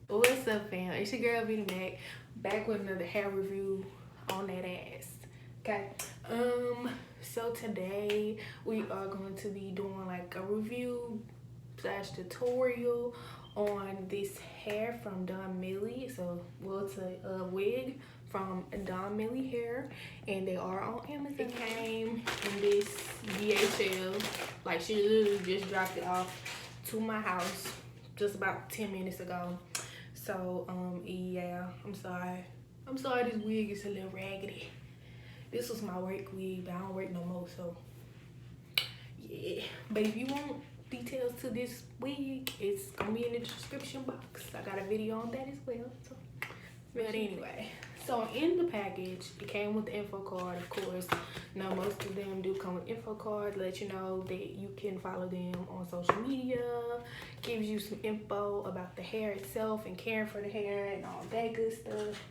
What's up, fam? It's your girl Remy back with another hair review on that ass. Okay. So today we are going to be doing like a review slash tutorial on this hair from DONMILY. So it's a wig from DONMILY Hair, and they are on Amazon. It came in this DHL. Like, she literally just dropped it off to my house just about 10 minutes ago. So yeah, I'm sorry this wig is a little raggedy. This was my work wig, but I don't work no more, so yeah. But if you want details to this wig, it's gonna be in the description box. I got a video on that as well. So, but anyway, so in the package, it came with the info card, of course. Now most of them do come with info card, let you know that you can follow them on social media, gives you some info about the hair itself and caring for the hair and all that good stuff.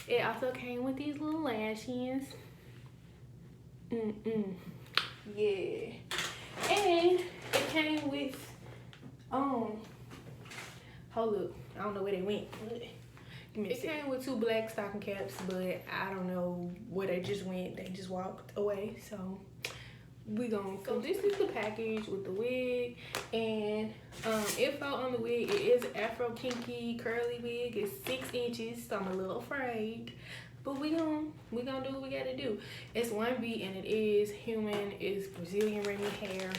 It also came with these little lashes. Yeah. And it came with hold up, I don't know where they went. It came with 2 black stocking caps, but I don't know where they just went. They just walked away. So so this is the package with the wig, and info on the wig. It is afro kinky curly wig. It's 6 inches, so I'm a little afraid, but we gonna do what we gotta do. It's 1B, and it is human. It's Brazilian Remy hair.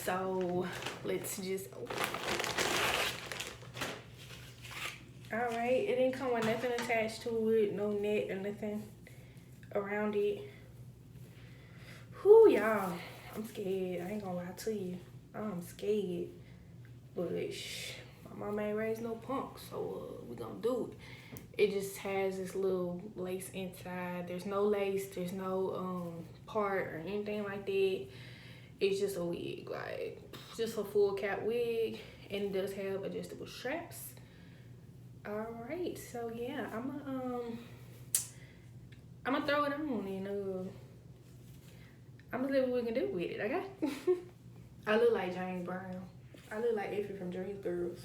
So let's just open. All right, it didn't come with nothing attached to it, no net or nothing around it. Whew, y'all, I'm scared. I ain't gonna lie to you. I'm scared. But my mama ain't raised no punk, so we gonna do it. It just has this little lace inside. There's no lace, there's no part or anything like that. It's just a wig, like just a full cap wig, and it does have adjustable straps. All right, so yeah, I'm gonna throw it on, and I'm gonna see what we can do with it, okay? I look like James Brown. I look like Effie from Dreamgirls.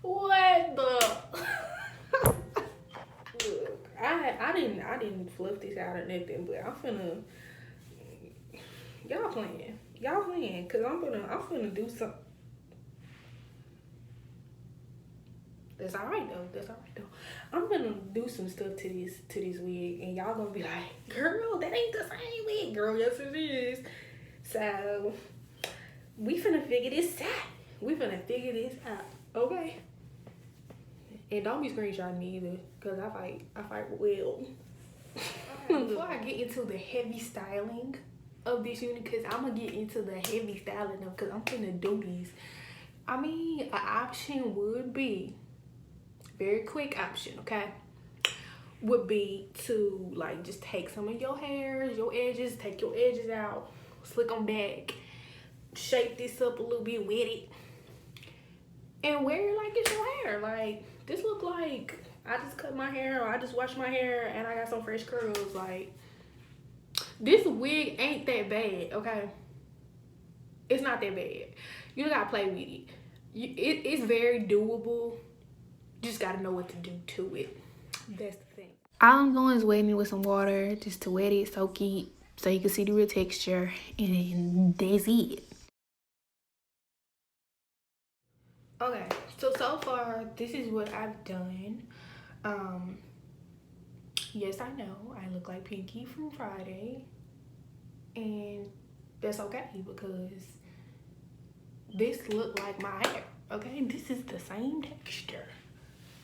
What the? Look, I didn't fluff this out or nothing, but I'm finna. Y'all playing, cause I'm finna do something. That's all right though. I'm gonna do some stuff to this wig, and y'all gonna be like, girl, that ain't the same wig. Girl, yes it is. So we finna figure this out. Okay? And don't be screenshotting me either, cause I fight well. Before I get into the heavy styling of this unit, cause I'm gonna get into the heavy styling of, cause I'm finna do these. I mean, an option would be, very quick option, okay, would be to like just take some of your hairs, your edges, take your edges out, slick them back, shape this up a little bit with it, and wear it like it's your hair. Like, this look like I just cut my hair, or I just washed my hair and I got some fresh curls. Like, this wig ain't that bad, okay? It's not that bad. You don't gotta play with it. It's very doable. Just gotta know what to do to it. That's the thing. All I'm doing is wetting it with some water, just to wet it, soak it, so you can see the real texture, and that's it. Okay, so far this is what I've done. Yes, I know I look like Pinky from Friday, and that's okay, because this look like my hair. Okay, this is the same texture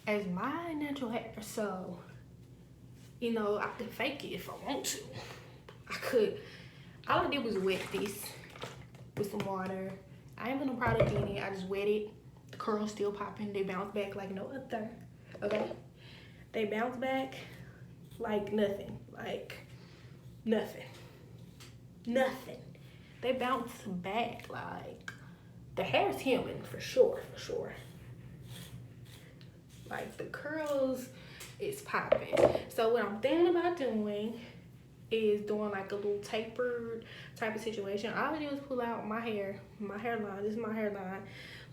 as my natural hair, so you know, I could fake it if I want to. I could. All I did was wet this with some water. I ain't put no product in it. I just wet it. The curls still popping. They bounce back like no other. Okay, they bounce back like nothing. Like nothing. They bounce back like the hair's human, for sure. Like, the curls is popping. So what I'm thinking about doing is doing like a little tapered type of situation. All I do is pull out my hairline. This is my hairline.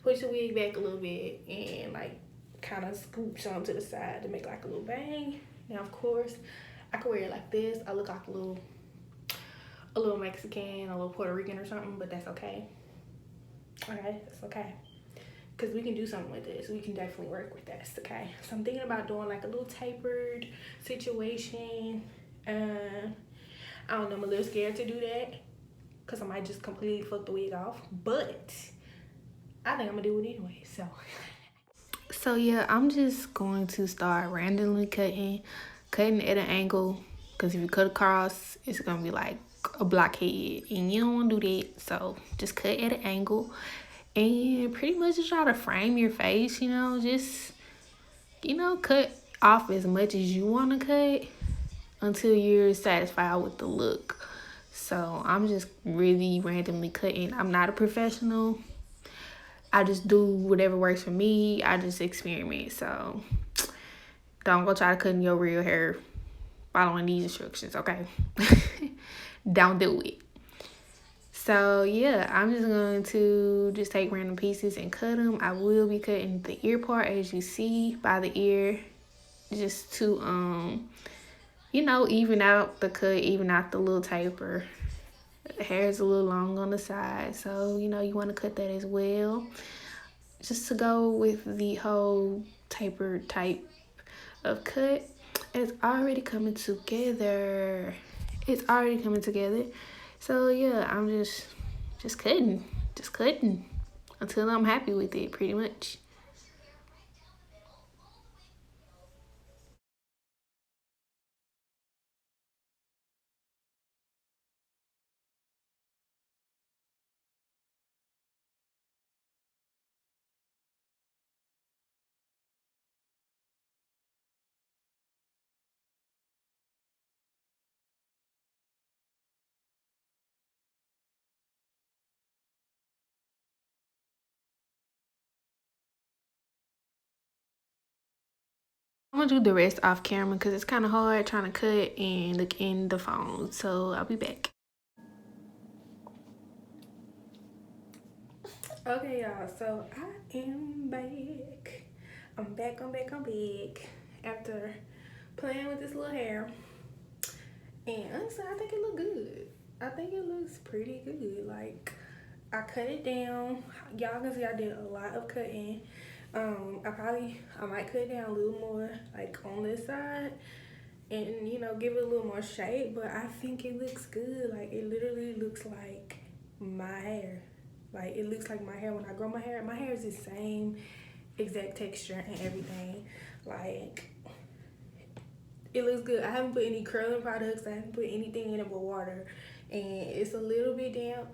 Push the wig back a little bit and like kind of scoop some to the side to make like a little bang. Now, of course, I could wear it like this. I look like a little Mexican, a little Puerto Rican or something, but that's okay. Okay, that's okay. Because we can do something with this. We can definitely work with this, okay? So I'm thinking about doing like a little tapered situation. I don't know, I'm a little scared to do that because I might just completely fuck the wig off. But I think I'm gonna do it anyway, so yeah, I'm just going to start randomly cutting at an angle, because if you cut across, it's gonna be like a blockhead, and you don't want to do that. So just cut at an angle, and pretty much just try to frame your face. Just cut off as much as you want to cut until you're satisfied with the look. So I'm just really randomly cutting. I'm not a professional. I just do whatever works for me. I just experiment. So don't go try to cut in your real hair following these instructions, okay? Don't do it. So yeah, I'm just going to just take random pieces and cut them. I will be cutting the ear part, as you see by the ear, just to even out the cut, even out the little taper. The hair is a little long on the side, so you want to cut that as well, just to go with the whole tapered type of cut. It's already coming together. So yeah, I'm just cutting until I'm happy with it, pretty much. I'm gonna do the rest off camera because it's kind of hard trying to cut and look in the phone. So I'll be back. Okay, y'all. So I am back. I'm back. After playing with this little hair, and honestly, I think it look good. I think it looks pretty good. Like, I cut it down. Y'all can see I did a lot of cutting. I might cut it down a little more, like on this side, and give it a little more shape. But I think it looks good. Like, it literally looks like my hair. Like, it looks like my hair when I grow my hair. My hair is the same exact texture and everything. Like, it looks good. I haven't put any curling products. I haven't put anything in it but water, and it's a little bit damp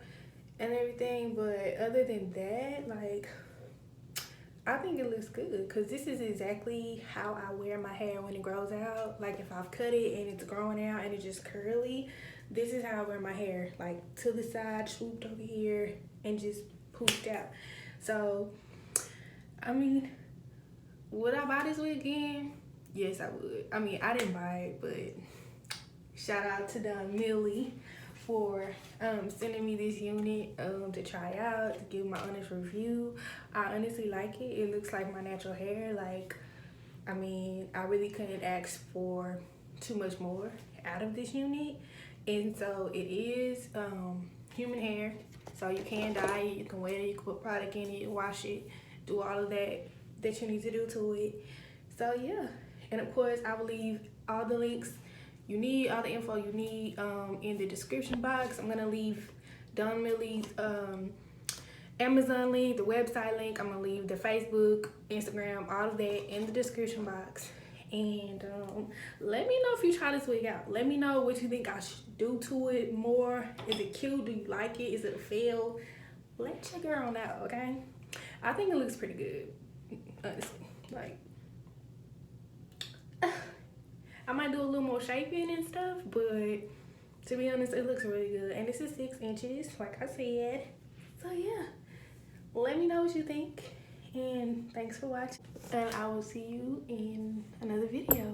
and everything. But other than that, like, I think it looks good because this is exactly how I wear my hair when it grows out. Like, if I've cut it and it's growing out and it's just curly, this is how I wear my hair. Like, to the side, swooped over here, and just poofed out. So, I mean, would I buy this wig again? Yes, I would. I mean, I didn't buy it, but shout out to DONMILY for sending me this unit to try out, to give my honest review. I honestly like it. It looks like my natural hair. Like, I mean, I really couldn't ask for too much more out of this unit. And so it is human hair. So you can dye it, you can wet it, you can put product in it, wash it, do all of that you need to do to it. So yeah. And of course, I will leave all the links you need, all the info you need in the description box. I'm gonna leave DONMILY's Amazon link, the website link. I'm gonna leave the Facebook, Instagram, all of that in the description box. And let me know if you try this wig out. Let me know what you think I should do to it more. Is it cute? Do you like it? Is it a fail? Let your girl know, okay? I think it looks pretty good, honestly. Like, I might do a little more shaping and stuff, but to be honest, it looks really good. And this is 6 inches, like I said. So yeah, let me know what you think, and thanks for watching, and I will see you in another video.